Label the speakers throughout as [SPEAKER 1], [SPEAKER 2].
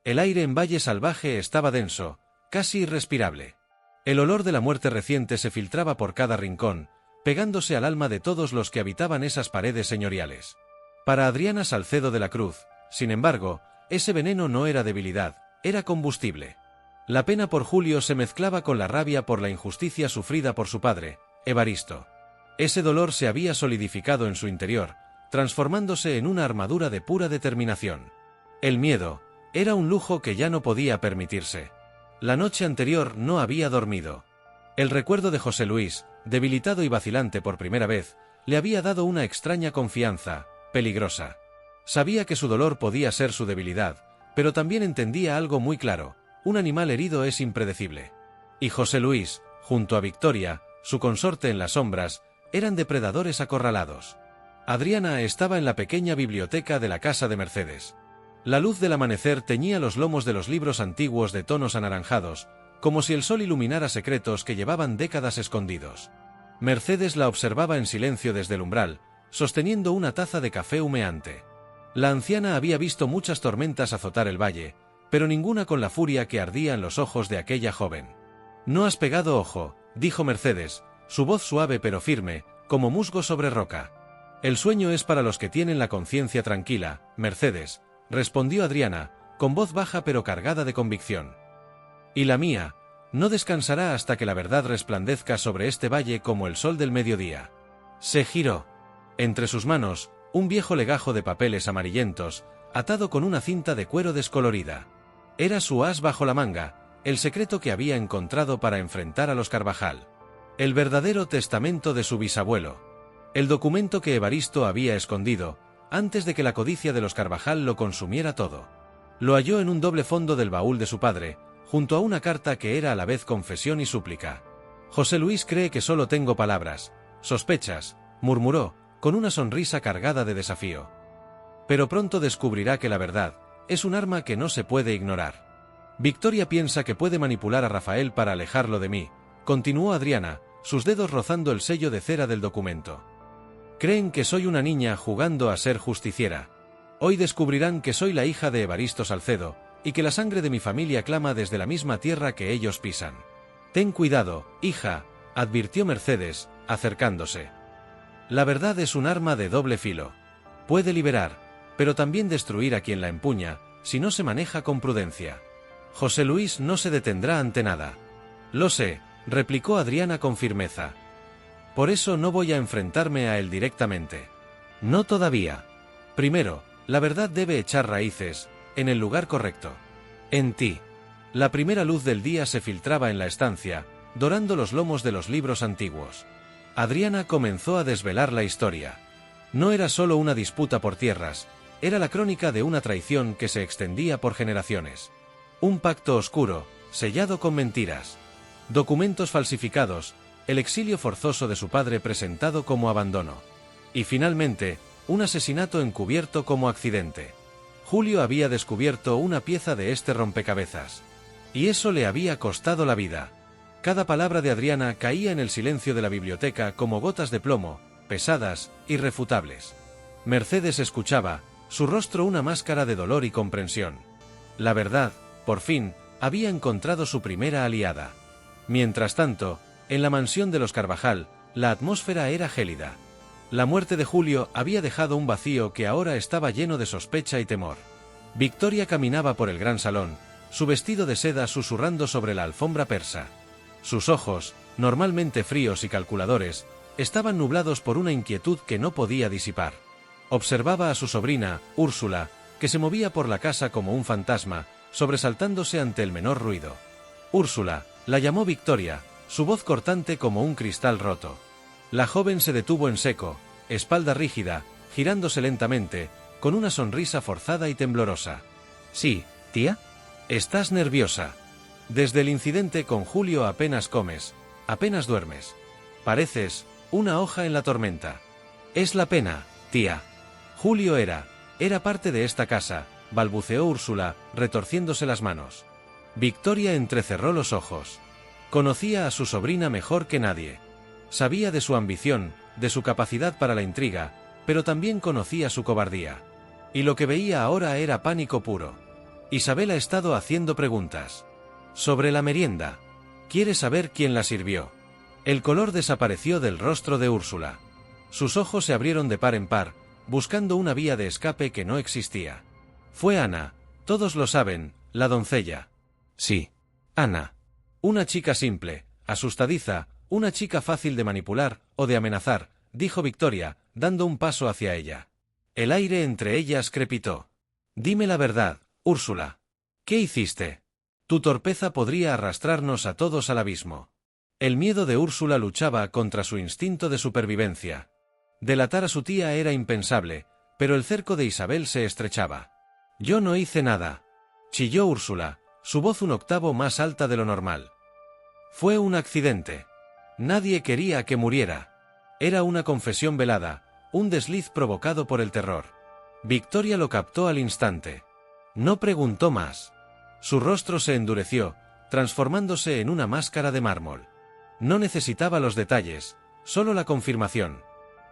[SPEAKER 1] El aire en Valle Salvaje estaba denso, casi irrespirable. El olor de la muerte reciente se filtraba por cada rincón, pegándose al alma de todos los que habitaban esas paredes señoriales. Para Adriana Salcedo de la Cruz, sin embargo, ese veneno no era debilidad, era combustible. La pena por Julio se mezclaba con la rabia por la injusticia sufrida por su padre, Evaristo. Ese dolor se había solidificado en su interior, transformándose en una armadura de pura determinación. El miedo era un lujo que ya no podía permitirse. La noche anterior no había dormido. El recuerdo de José Luis, debilitado y vacilante por primera vez, le había dado una extraña confianza, peligrosa. Sabía que su dolor podía ser su debilidad, pero también entendía algo muy claro: un animal herido es impredecible. Y José Luis, junto a Victoria, su consorte en las sombras, eran depredadores acorralados. Adriana estaba en la pequeña biblioteca de la casa de Mercedes. La luz del amanecer teñía los lomos de los libros antiguos de tonos anaranjados, como si el sol iluminara secretos que llevaban décadas escondidos. Mercedes la observaba en silencio desde el umbral, sosteniendo una taza de café humeante. La anciana había visto muchas tormentas azotar el valle, pero ninguna con la furia que ardía en los ojos de aquella joven. «No has pegado ojo», dijo Mercedes, su voz suave pero firme, como musgo sobre roca. «El sueño es para los que tienen la conciencia tranquila, Mercedes», respondió Adriana, con voz baja pero cargada de convicción. «Y la mía no descansará hasta que la verdad resplandezca sobre este valle como el sol del mediodía». Se giró. Entre sus manos, un viejo legajo de papeles amarillentos, atado con una cinta de cuero descolorida. Era su as bajo la manga, el secreto que había encontrado para enfrentar a los Carvajal. El verdadero testamento de su bisabuelo. El documento que Evaristo había escondido, antes de que la codicia de los Carvajal lo consumiera todo. Lo halló en un doble fondo del baúl de su padre, junto a una carta que era a la vez confesión y súplica. «José Luis cree que solo tengo palabras, sospechas», murmuró, con una sonrisa cargada de desafío. «Pero pronto descubrirá que la verdad es un arma que no se puede ignorar. Victoria piensa que puede manipular a Rafael para alejarlo de mí», continuó Adriana, sus dedos rozando el sello de cera del documento. «Creen que soy una niña jugando a ser justiciera. Hoy descubrirán que soy la hija de Evaristo Salcedo, y que la sangre de mi familia clama desde la misma tierra que ellos pisan». «Ten cuidado, hija», advirtió Mercedes, acercándose. «La verdad es un arma de doble filo. Puede liberar, pero también destruir a quien la empuña, si no se maneja con prudencia. José Luis no se detendrá ante nada». «Lo sé», replicó Adriana con firmeza. «Por eso no voy a enfrentarme a él directamente. No todavía. Primero, la verdad debe echar raíces, en el lugar correcto. En ti». La primera luz del día se filtraba en la estancia, dorando los lomos de los libros antiguos. Adriana comenzó a desvelar la historia. No era solo una disputa por tierras, era la crónica de una traición que se extendía por generaciones. Un pacto oscuro, sellado con mentiras. Documentos falsificados, el exilio forzoso de su padre presentado como abandono. Y finalmente, un asesinato encubierto como accidente. Julio había descubierto una pieza de este rompecabezas. Y eso le había costado la vida. Cada palabra de Adriana caía en el silencio de la biblioteca como gotas de plomo, pesadas, irrefutables. Mercedes escuchaba, su rostro una máscara de dolor y comprensión. La verdad, por fin, había encontrado su primera aliada. Mientras tanto, en la mansión de los Carvajal, la atmósfera era gélida. La muerte de Julio había dejado un vacío que ahora estaba lleno de sospecha y temor. Victoria caminaba por el gran salón, su vestido de seda susurrando sobre la alfombra persa. Sus ojos, normalmente fríos y calculadores, estaban nublados por una inquietud que no podía disipar. Observaba a su sobrina, Úrsula, que se movía por la casa como un fantasma, sobresaltándose ante el menor ruido. «Úrsula», la llamó Victoria, su voz cortante como un cristal roto. La joven se detuvo en seco, espalda rígida, girándose lentamente, con una sonrisa forzada y temblorosa. «Sí, tía. Estás nerviosa. Desde el incidente con Julio apenas comes, apenas duermes. Pareces una hoja en la tormenta. Es la pena, tía. Julio era parte de esta casa», balbuceó Úrsula, retorciéndose las manos. Victoria entrecerró los ojos. Conocía a su sobrina mejor que nadie. Sabía de su ambición, de su capacidad para la intriga, pero también conocía su cobardía. Y lo que veía ahora era pánico puro. Isabel ha estado haciendo preguntas. Sobre la merienda. Quiere saber quién la sirvió. El color desapareció del rostro de Úrsula. Sus ojos se abrieron de par en par, buscando una vía de escape que no existía. Fue Ana, todos lo saben, la doncella. Sí. Ana. Una chica simple, asustadiza, una chica fácil de manipular o de amenazar, dijo Victoria, dando un paso hacia ella. El aire entre ellas crepitó. Dime la verdad, Úrsula. ¿Qué hiciste? Tu torpeza podría arrastrarnos a todos al abismo. El miedo de Úrsula luchaba contra su instinto de supervivencia. Delatar a su tía era impensable, pero el cerco de Isabel se estrechaba. Yo no hice nada. Chilló Úrsula, su voz un octavo más alta de lo normal. Fue un accidente. Nadie quería que muriera. Era una confesión velada, un desliz provocado por el terror. Victoria lo captó al instante. No preguntó más. Su rostro se endureció, transformándose en una máscara de mármol. No necesitaba los detalles, solo la confirmación.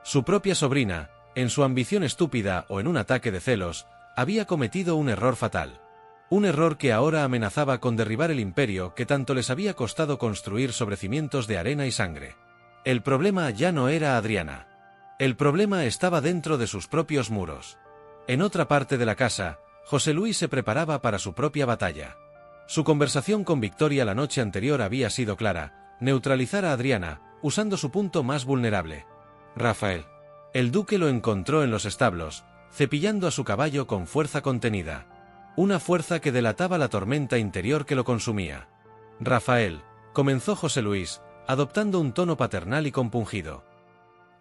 [SPEAKER 1] Su propia sobrina, en su ambición estúpida o en un ataque de celos, había cometido un error fatal. Un error que ahora amenazaba con derribar el imperio que tanto les había costado construir sobre cimientos de arena y sangre. El problema ya no era Adriana. El problema estaba dentro de sus propios muros. En otra parte de la casa, José Luis se preparaba para su propia batalla. Su conversación con Victoria la noche anterior había sido clara: neutralizar a Adriana, usando su punto más vulnerable. Rafael. El duque lo encontró en los establos, cepillando a su caballo con fuerza contenida. Una fuerza que delataba la tormenta interior que lo consumía. Rafael, comenzó José Luis, adoptando un tono paternal y compungido.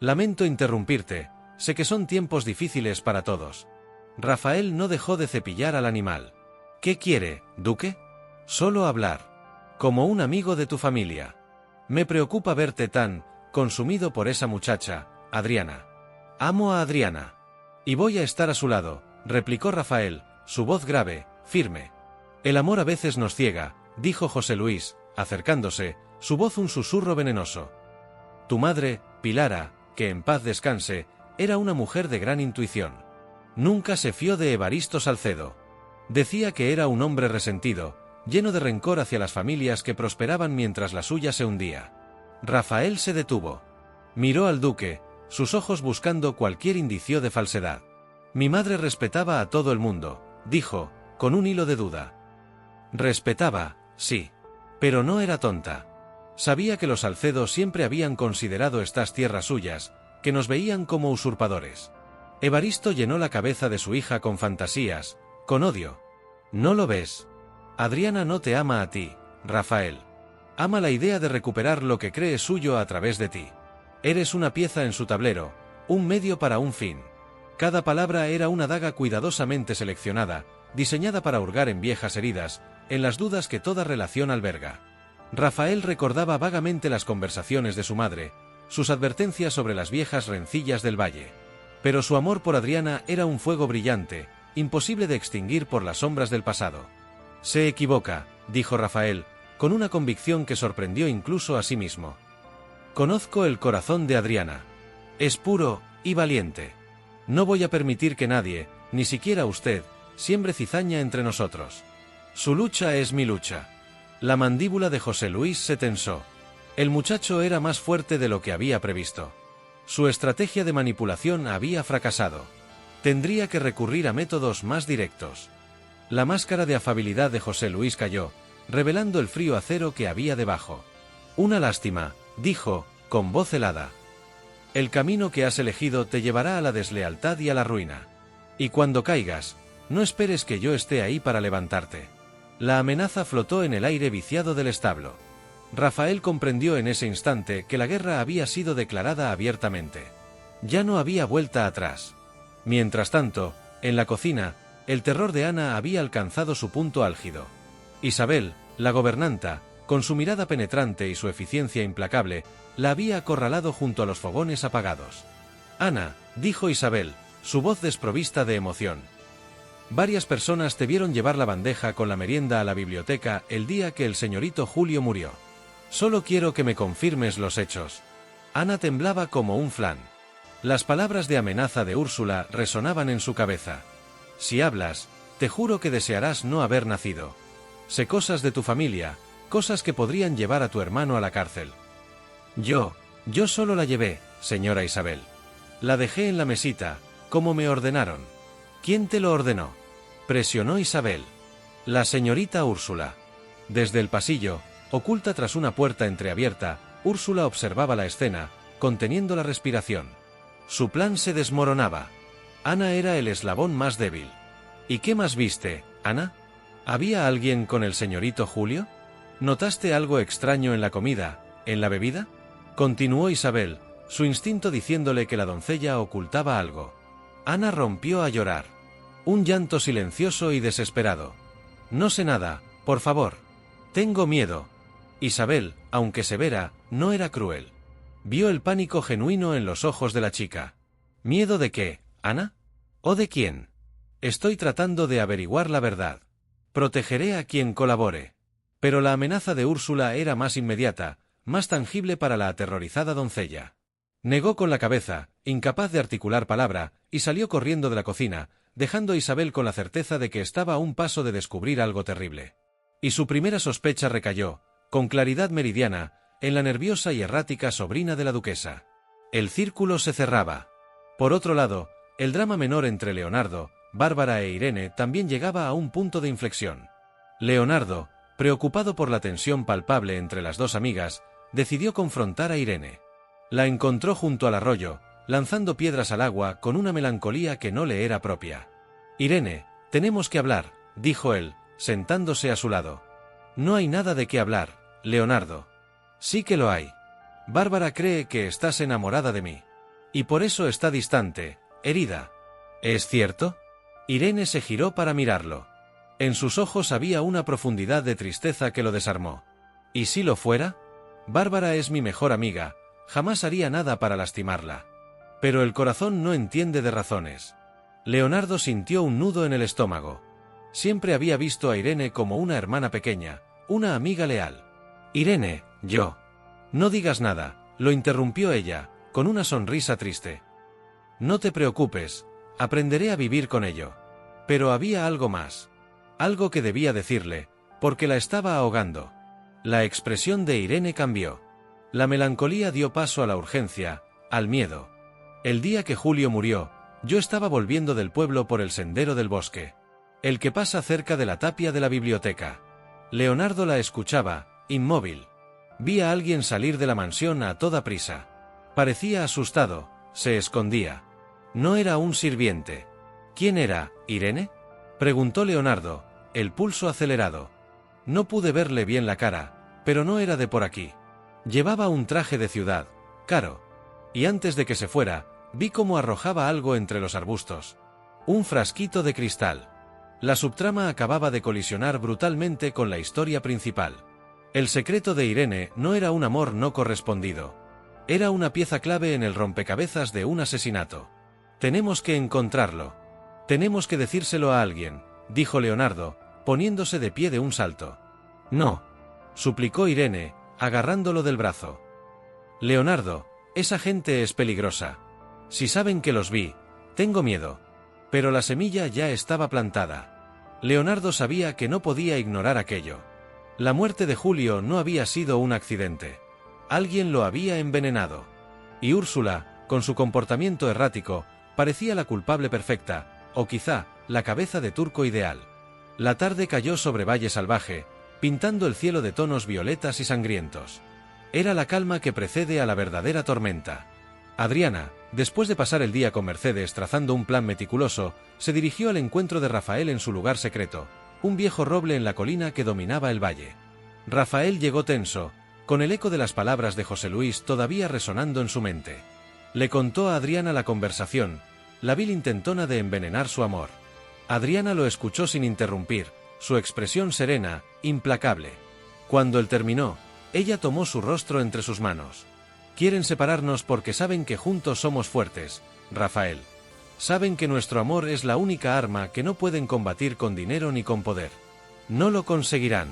[SPEAKER 1] Lamento interrumpirte, sé que son tiempos difíciles para todos. Rafael no dejó de cepillar al animal. ¿Qué quiere, duque? Solo hablar. Como un amigo de tu familia. Me preocupa verte tan consumido por esa muchacha, Adriana. Amo a Adriana. Y voy a estar a su lado, replicó Rafael, su voz grave, firme. El amor a veces nos ciega, dijo José Luis, acercándose, su voz un susurro venenoso. Tu madre, Pilara, que en paz descanse, era una mujer de gran intuición. Nunca se fió de Evaristo Salcedo. Decía que era un hombre resentido, lleno de rencor hacia las familias que prosperaban mientras la suya se hundía. Rafael se detuvo. Miró al duque, sus ojos buscando cualquier indicio de falsedad. Mi madre respetaba a todo el mundo, dijo, con un hilo de duda. Respetaba, sí. Pero no era tonta. Sabía que los Salcedo siempre habían considerado estas tierras suyas, que nos veían como usurpadores. Evaristo llenó la cabeza de su hija con fantasías, con odio. ¿No lo ves? Adriana no te ama a ti, Rafael. Ama la idea de recuperar lo que cree suyo a través de ti. Eres una pieza en su tablero, un medio para un fin. Cada palabra era una daga cuidadosamente seleccionada, diseñada para hurgar en viejas heridas, en las dudas que toda relación alberga. Rafael recordaba vagamente las conversaciones de su madre, sus advertencias sobre las viejas rencillas del valle. Pero su amor por Adriana era un fuego brillante, imposible de extinguir por las sombras del pasado. Se equivoca, dijo Rafael, con una convicción que sorprendió incluso a sí mismo. Conozco el corazón de Adriana. Es puro y valiente. No voy a permitir que nadie, ni siquiera usted, siembre cizaña entre nosotros. Su lucha es mi lucha. La mandíbula de José Luis se tensó. El muchacho era más fuerte de lo que había previsto. Su estrategia de manipulación había fracasado. Tendría que recurrir a métodos más directos. La máscara de afabilidad de José Luis cayó, revelando el frío acero que había debajo. Una lástima, dijo, con voz helada. El camino que has elegido te llevará a la deslealtad y a la ruina. Y cuando caigas, no esperes que yo esté ahí para levantarte. La amenaza flotó en el aire viciado del establo. Rafael comprendió en ese instante que la guerra había sido declarada abiertamente. Ya no había vuelta atrás. Mientras tanto, en la cocina, el terror de Ana había alcanzado su punto álgido. Isabel, la gobernanta, con su mirada penetrante y su eficiencia implacable, la había acorralado junto a los fogones apagados. Ana, dijo Isabel, su voz desprovista de emoción. Varias personas te vieron llevar la bandeja con la merienda a la biblioteca el día que el señorito Julio murió. Solo quiero que me confirmes los hechos. Ana temblaba como un flan. Las palabras de amenaza de Úrsula resonaban en su cabeza. Si hablas, Te juro que desearás no haber nacido. Sé cosas de tu familia, cosas que podrían llevar a tu hermano a la cárcel. Yo solo la llevé, señora Isabel. La dejé en la mesita, como me ordenaron. ¿Quién te lo ordenó? Presionó Isabel. La señorita Úrsula. Desde el pasillo, oculta tras una puerta entreabierta, Úrsula observaba la escena, conteniendo la respiración. Su plan se desmoronaba. Ana era el eslabón más débil. ¿Y qué más viste, Ana? ¿Había alguien con el señorito Julio? ¿Notaste algo extraño en la comida, en la bebida? Continuó Isabel, su instinto diciéndole que la doncella ocultaba algo. Ana rompió a llorar. Un llanto silencioso y desesperado. No sé nada, por favor. Tengo miedo. Isabel, aunque severa, no era cruel. Vio el pánico genuino en los ojos de la chica. ¿Miedo de qué, Ana? ¿O de quién? Estoy tratando de averiguar la verdad. Protegeré a quien colabore. Pero la amenaza de Úrsula era más inmediata, más tangible para la aterrorizada doncella. Negó con la cabeza, incapaz de articular palabra, y salió corriendo de la cocina, dejando a Isabel con la certeza de que estaba a un paso de descubrir algo terrible. Y su primera sospecha recayó, con claridad meridiana, en la nerviosa y errática sobrina de la duquesa. El círculo se cerraba. Por otro lado, el drama menor entre Leonardo, Bárbara e Irene también llegaba a un punto de inflexión. Leonardo, preocupado por la tensión palpable entre las dos amigas, decidió confrontar a Irene. La encontró junto al arroyo, lanzando piedras al agua con una melancolía que no le era propia. «Irene, tenemos que hablar», dijo él, sentándose a su lado. «No hay nada de qué hablar, Leonardo». «Sí que lo hay. Bárbara cree que estás enamorada de mí. Y por eso está distante, herida». «¿Es cierto?» Irene se giró para mirarlo. En sus ojos había una profundidad de tristeza que lo desarmó. ¿Y si lo fuera? Bárbara es mi mejor amiga, jamás haría nada para lastimarla. Pero el corazón no entiende de razones. Leonardo sintió un nudo en el estómago. Siempre había visto a Irene como una hermana pequeña, una amiga leal. «Irene, yo». «No digas nada», lo interrumpió ella, con una sonrisa triste. «No te preocupes, aprenderé a vivir con ello». Pero había algo más. Algo que debía decirle, porque la estaba ahogando. La expresión de Irene cambió. La melancolía dio paso a la urgencia, al miedo. El día que Julio murió, yo estaba volviendo del pueblo por el sendero del bosque, el que pasa cerca de la tapia de la biblioteca. Leonardo la escuchaba, inmóvil. Vi a alguien salir de la mansión a toda prisa. Parecía asustado, se escondía. No era un sirviente. ¿Quién era, Irene?, preguntó Leonardo, el pulso acelerado. No pude verle bien la cara, pero no era de por aquí. Llevaba un traje de ciudad, caro. Y antes de que se fuera, vi cómo arrojaba algo entre los arbustos. Un frasquito de cristal. La subtrama acababa de colisionar brutalmente con la historia principal. El secreto de Irene no era un amor no correspondido. Era una pieza clave en el rompecabezas de un asesinato. Tenemos que encontrarlo. Tenemos que decírselo a alguien, dijo Leonardo, poniéndose de pie de un salto. No, suplicó Irene, agarrándolo del brazo. Leonardo, esa gente es peligrosa. Si saben que los vi, tengo miedo. Pero la semilla ya estaba plantada. Leonardo sabía que no podía ignorar aquello. La muerte de Julio no había sido un accidente. Alguien lo había envenenado. Y Úrsula, con su comportamiento errático, parecía la culpable perfecta, o quizá, la cabeza de turco ideal. La tarde cayó sobre Valle Salvaje, pintando el cielo de tonos violetas y sangrientos. Era la calma que precede a la verdadera tormenta. Adriana, después de pasar el día con Mercedes trazando un plan meticuloso, se dirigió al encuentro de Rafael en su lugar secreto, un viejo roble en la colina que dominaba el valle. Rafael llegó tenso, con el eco de las palabras de José Luis todavía resonando en su mente. Le contó a Adriana la conversación, la vil intentona de envenenar su amor. Adriana lo escuchó sin interrumpir, su expresión serena, implacable. Cuando él terminó, ella tomó su rostro entre sus manos. Quieren separarnos porque saben que juntos somos fuertes, Rafael. Saben que nuestro amor es la única arma que no pueden combatir con dinero ni con poder. No lo conseguirán.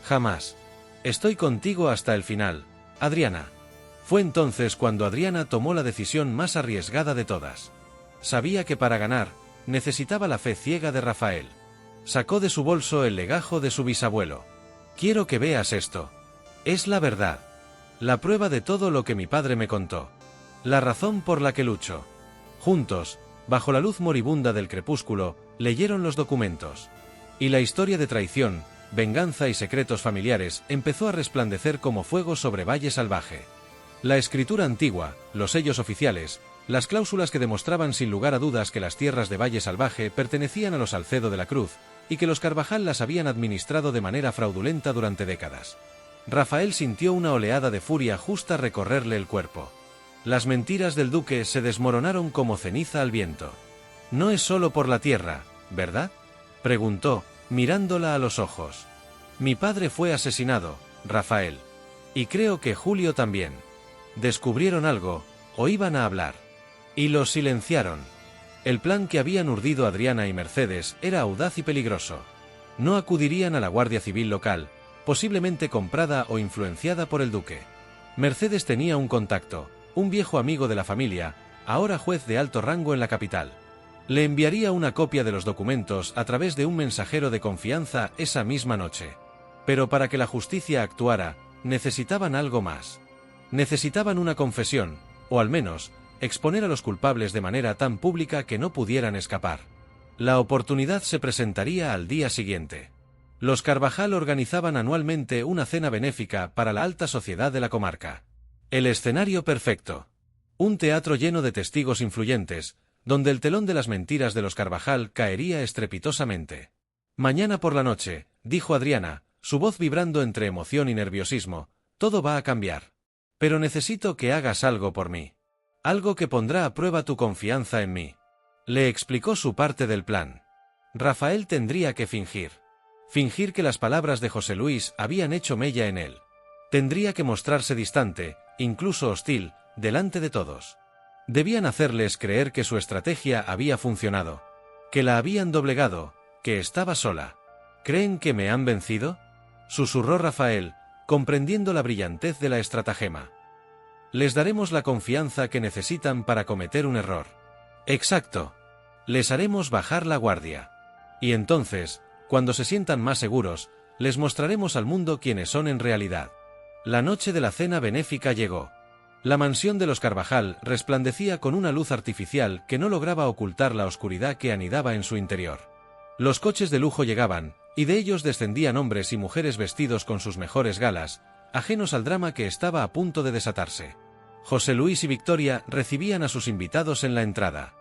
[SPEAKER 1] Jamás. Estoy contigo hasta el final, Adriana. Fue entonces cuando Adriana tomó la decisión más arriesgada de todas. Sabía que para ganar, necesitaba la fe ciega de Rafael. Sacó de su bolso el legajo de su bisabuelo. Quiero que veas esto. Es la verdad. La prueba de todo lo que mi padre me contó. La razón por la que lucho. Juntos, bajo la luz moribunda del crepúsculo, leyeron los documentos. Y la historia de traición, venganza y secretos familiares empezó a resplandecer como fuego sobre Valle Salvaje. La escritura antigua, los sellos oficiales, las cláusulas que demostraban sin lugar a dudas que las tierras de Valle Salvaje pertenecían a los Salcedo de la Cruz, y que los Carvajal las habían administrado de manera fraudulenta durante décadas. Rafael sintió una oleada de furia justa recorrerle el cuerpo. Las mentiras del duque se desmoronaron como ceniza al viento. No es solo por la tierra, ¿verdad?, preguntó, mirándola a los ojos. Mi padre fue asesinado, Rafael. Y creo que Julio también. Descubrieron algo, o iban a hablar. Y los silenciaron. El plan que habían urdido Adriana y Mercedes era audaz y peligroso. No acudirían a la Guardia Civil local, posiblemente comprada o influenciada por el duque. Mercedes tenía un contacto, un viejo amigo de la familia, ahora juez de alto rango en la capital. Le enviaría una copia de los documentos a través de un mensajero de confianza esa misma noche. Pero para que la justicia actuara, necesitaban algo más. Necesitaban una confesión, o al menos, exponer a los culpables de manera tan pública que no pudieran escapar. La oportunidad se presentaría al día siguiente. Los Carvajal organizaban anualmente una cena benéfica para la alta sociedad de la comarca. El escenario perfecto. Un teatro lleno de testigos influyentes, donde el telón de las mentiras de los Carvajal caería estrepitosamente. Mañana por la noche, dijo Adriana, su voz vibrando entre emoción y nerviosismo, todo va a cambiar. Pero necesito que hagas algo por mí. Algo que pondrá a prueba tu confianza en mí. Le explicó su parte del plan. Rafael tendría que fingir. Fingir que las palabras de José Luis habían hecho mella en él. Tendría que mostrarse distante, incluso hostil, delante de todos. Debían hacerles creer que su estrategia había funcionado, que la habían doblegado, que estaba sola. ¿Creen que me han vencido?, susurró Rafael, comprendiendo la brillantez de la estratagema. Les daremos la confianza que necesitan para cometer un error. Exacto. Les haremos bajar la guardia. Y entonces, cuando se sientan más seguros, les mostraremos al mundo quiénes son en realidad. La noche de la cena benéfica llegó. La mansión de los Carvajal resplandecía con una luz artificial que no lograba ocultar la oscuridad que anidaba en su interior. Los coches de lujo llegaban, y de ellos descendían hombres y mujeres vestidos con sus mejores galas, ajenos al drama que estaba a punto de desatarse. José Luis y Victoria recibían a sus invitados en la entrada.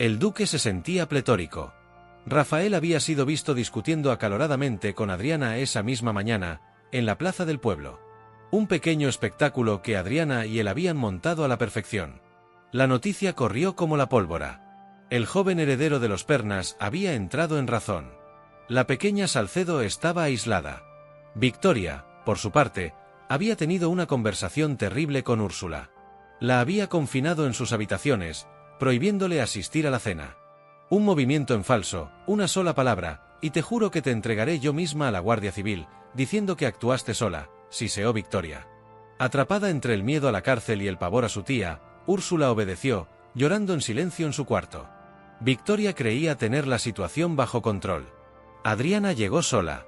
[SPEAKER 1] El duque se sentía pletórico. Rafael había sido visto discutiendo acaloradamente con Adriana esa misma mañana, en la plaza del pueblo. Un pequeño espectáculo que Adriana y él habían montado a la perfección. La noticia corrió como la pólvora. El joven heredero de los Pernas había entrado en razón. La pequeña Salcedo estaba aislada. Victoria, por su parte, había tenido una conversación terrible con Úrsula. La había confinado en sus habitaciones, prohibiéndole asistir a la cena. Un movimiento en falso, una sola palabra, y te juro que te entregaré yo misma a la Guardia Civil, diciendo que actuaste sola, siseó Victoria. Atrapada entre el miedo a la cárcel y el pavor a su tía, Úrsula obedeció, llorando en silencio en su cuarto. Victoria creía tener la situación bajo control. Adriana llegó sola.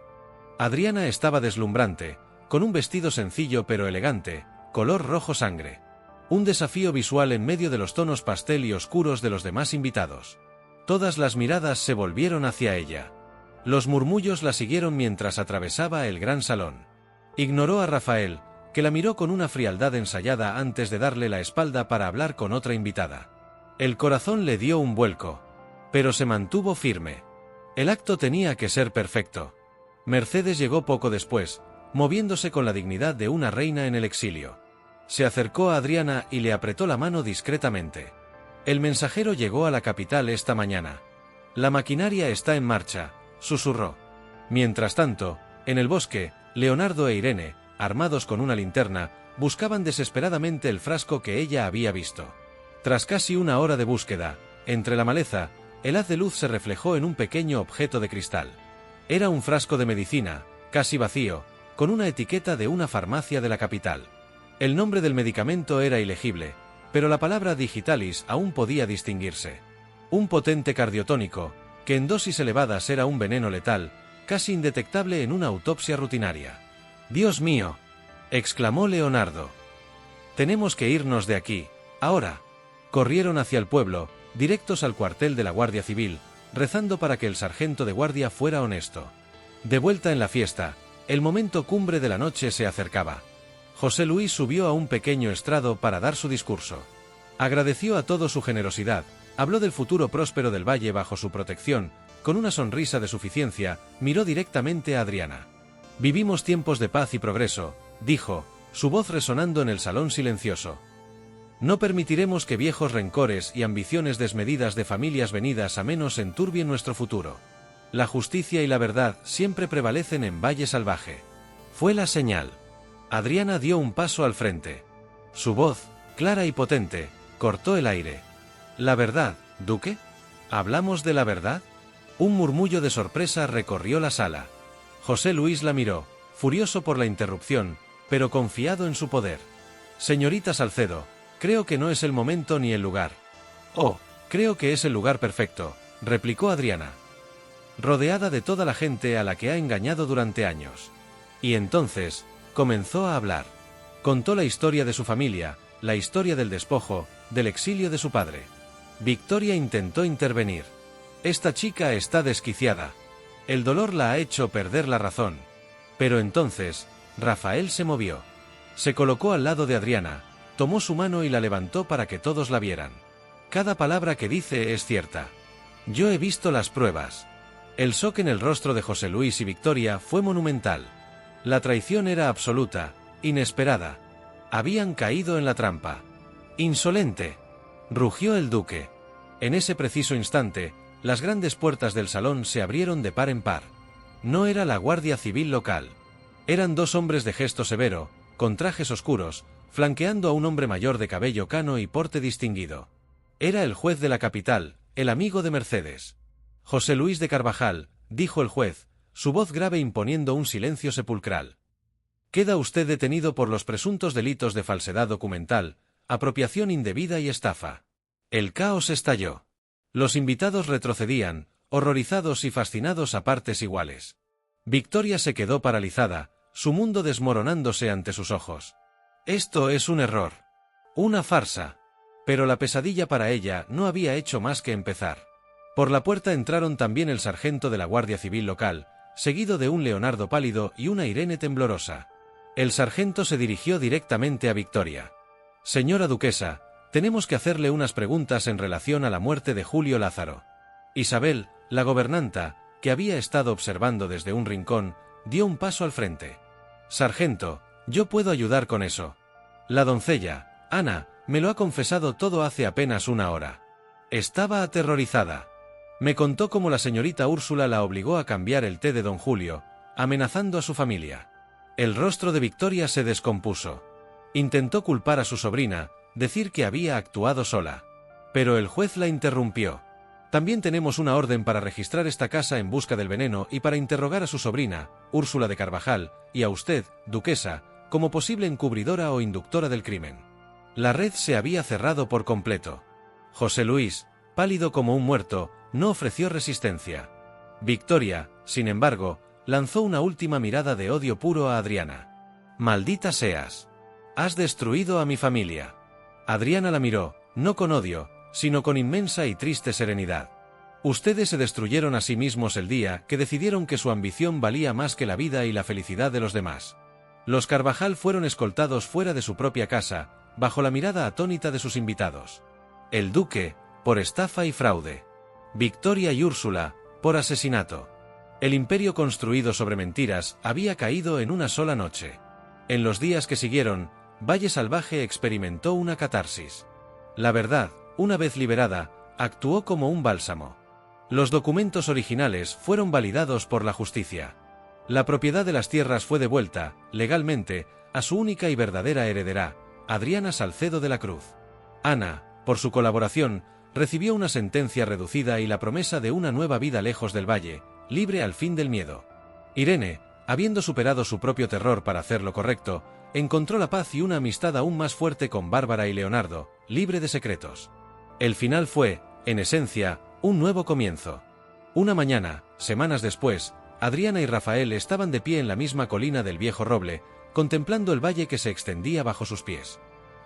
[SPEAKER 1] Adriana estaba deslumbrante, con un vestido sencillo pero elegante, color rojo sangre. Un desafío visual en medio de los tonos pastel y oscuros de los demás invitados. Todas las miradas se volvieron hacia ella. Los murmullos la siguieron mientras atravesaba el gran salón. Ignoró a Rafael, que la miró con una frialdad ensayada antes de darle la espalda para hablar con otra invitada. El corazón le dio un vuelco, pero se mantuvo firme. El acto tenía que ser perfecto. Mercedes llegó poco después, moviéndose con la dignidad de una reina en el exilio. Se acercó a Adriana y le apretó la mano discretamente. El mensajero llegó a la capital esta mañana. La maquinaria está en marcha, susurró. Mientras tanto, en el bosque, Leonardo e Irene, armados con una linterna, buscaban desesperadamente el frasco que ella había visto. Tras casi una hora de búsqueda, entre la maleza, el haz de luz se reflejó en un pequeño objeto de cristal. Era un frasco de medicina, casi vacío, con una etiqueta de una farmacia de la capital. El nombre del medicamento era ilegible, pero la palabra digitalis aún podía distinguirse. Un potente cardiotónico, que en dosis elevadas era un veneno letal, casi indetectable en una autopsia rutinaria. «¡Dios mío!», exclamó Leonardo. «Tenemos que irnos de aquí, ahora». Corrieron hacia el pueblo, directos al cuartel de la Guardia Civil, rezando para que el sargento de guardia fuera honesto. De vuelta en la fiesta, el momento cumbre de la noche se acercaba. José Luis subió a un pequeño estrado para dar su discurso. Agradeció a todos su generosidad, habló del futuro próspero del valle bajo su protección, con una sonrisa de suficiencia, miró directamente a Adriana. «Vivimos tiempos de paz y progreso», dijo, su voz resonando en el salón silencioso. «No permitiremos que viejos rencores y ambiciones desmedidas de familias venidas a menos enturbien nuestro futuro. La justicia y la verdad siempre prevalecen en Valle Salvaje». Fue la señal. Adriana dio un paso al frente. Su voz, clara y potente, cortó el aire. «¿La verdad, duque? ¿Hablamos de la verdad?». Un murmullo de sorpresa recorrió la sala. José Luis la miró, furioso por la interrupción, pero confiado en su poder. «Señorita Salcedo, creo que no es el momento ni el lugar». «Oh, creo que es el lugar perfecto», replicó Adriana. «Rodeada de toda la gente a la que ha engañado durante años». Y entonces, comenzó a hablar. Contó la historia de su familia, la historia del despojo, del exilio de su padre. Victoria intentó intervenir. «Esta chica está desquiciada. El dolor la ha hecho perder la razón». Pero entonces, Rafael se movió. Se colocó al lado de Adriana, tomó su mano y la levantó para que todos la vieran. «Cada palabra que dice es cierta. Yo he visto las pruebas». El shock en el rostro de José Luis y Victoria fue monumental. La traición era absoluta, inesperada. Habían caído en la trampa. «¡Insolente!», rugió el duque. En ese preciso instante, las grandes puertas del salón se abrieron de par en par. No era la Guardia Civil local. Eran dos hombres de gesto severo, con trajes oscuros, flanqueando a un hombre mayor de cabello cano y porte distinguido. Era el juez de la capital, el amigo de Mercedes. «José Luis de Carvajal», dijo el juez, su voz grave imponiendo un silencio sepulcral. «Queda usted detenido por los presuntos delitos de falsedad documental, apropiación indebida y estafa». El caos estalló. Los invitados retrocedían, horrorizados y fascinados a partes iguales. Victoria se quedó paralizada, su mundo desmoronándose ante sus ojos. Esto es un error. Una farsa. Pero la pesadilla para ella no había hecho más que empezar. Por la puerta entraron también el sargento de la Guardia Civil local, seguido de un Leonardo pálido y una Irene temblorosa. El sargento se dirigió directamente a Victoria. «Señora duquesa, tenemos que hacerle unas preguntas en relación a la muerte de Julio Lázaro». Isabel, la gobernanta, que había estado observando desde un rincón, dio un paso al frente. «Sargento, yo puedo ayudar con eso. La doncella, Ana, me lo ha confesado todo hace apenas una hora. Estaba aterrorizada. Me contó cómo la señorita Úrsula la obligó a cambiar el té de don Julio, amenazando a su familia». El rostro de Victoria se descompuso. Intentó culpar a su sobrina, decir que había actuado sola. Pero el juez la interrumpió. «También tenemos una orden para registrar esta casa en busca del veneno y para interrogar a su sobrina, Úrsula de Carvajal, y a usted, duquesa, como posible encubridora o inductora del crimen». La red se había cerrado por completo. José Luis, pálido como un muerto, no ofreció resistencia. Victoria, sin embargo, lanzó una última mirada de odio puro a Adriana. «Maldita seas. Has destruido a mi familia». Adriana la miró, no con odio, sino con inmensa y triste serenidad. «Ustedes se destruyeron a sí mismos el día que decidieron que su ambición valía más que la vida y la felicidad de los demás. Los Carvajal fueron escoltados fuera de su propia casa, bajo la mirada atónita de sus invitados. El duque, por estafa y fraude. Victoria y Úrsula, por asesinato. El imperio construido sobre mentiras había caído en una sola noche. En los días que siguieron, Valle Salvaje experimentó una catarsis. La verdad, una vez liberada, actuó como un bálsamo. Los documentos originales fueron validados por la justicia. La propiedad de las tierras fue devuelta, legalmente, a su única y verdadera heredera, Adriana Salcedo de la Cruz. Ana, por su colaboración, recibió una sentencia reducida y la promesa de una nueva vida lejos del valle, libre al fin del miedo. Irene, habiendo superado su propio terror para hacer lo correcto, encontró la paz y una amistad aún más fuerte con Bárbara y Leonardo, libre de secretos. El final fue, en esencia, un nuevo comienzo. Una mañana, semanas después, Adriana y Rafael estaban de pie en la misma colina del viejo roble, contemplando el valle que se extendía bajo sus pies.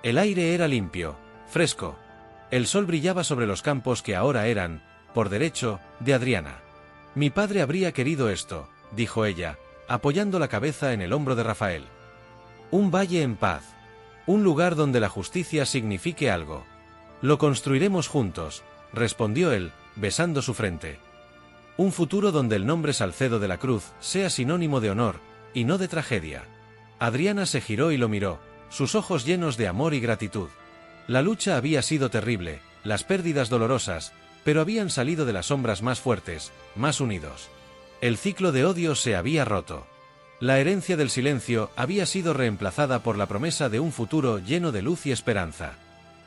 [SPEAKER 1] El aire era limpio, fresco. El sol brillaba sobre los campos que ahora eran, por derecho, de Adriana. Mi padre habría querido esto, dijo ella, apoyando la cabeza en el hombro de Rafael. Un valle en paz. Un lugar donde la justicia signifique algo. Lo construiremos juntos, respondió él, besando su frente. Un futuro donde el nombre Salcedo de la Cruz sea sinónimo de honor, y no de tragedia. Adriana se giró y lo miró, sus ojos llenos de amor y gratitud. La lucha había sido terrible, las pérdidas dolorosas, pero habían salido de las sombras más fuertes, más unidos. El ciclo de odio se había roto. La herencia del silencio había sido reemplazada por la promesa de un futuro lleno de luz y esperanza.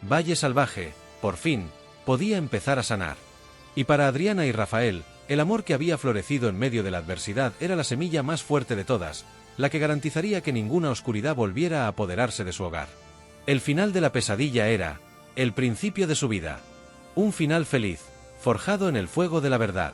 [SPEAKER 1] Valle Salvaje, por fin, podía empezar a sanar. Y para Adriana y Rafael, el amor que había florecido en medio de la adversidad era la semilla más fuerte de todas, la que garantizaría que ninguna oscuridad volviera a apoderarse de su hogar. El final de la pesadilla era el principio de su vida. Un final feliz, forjado en el fuego de la verdad.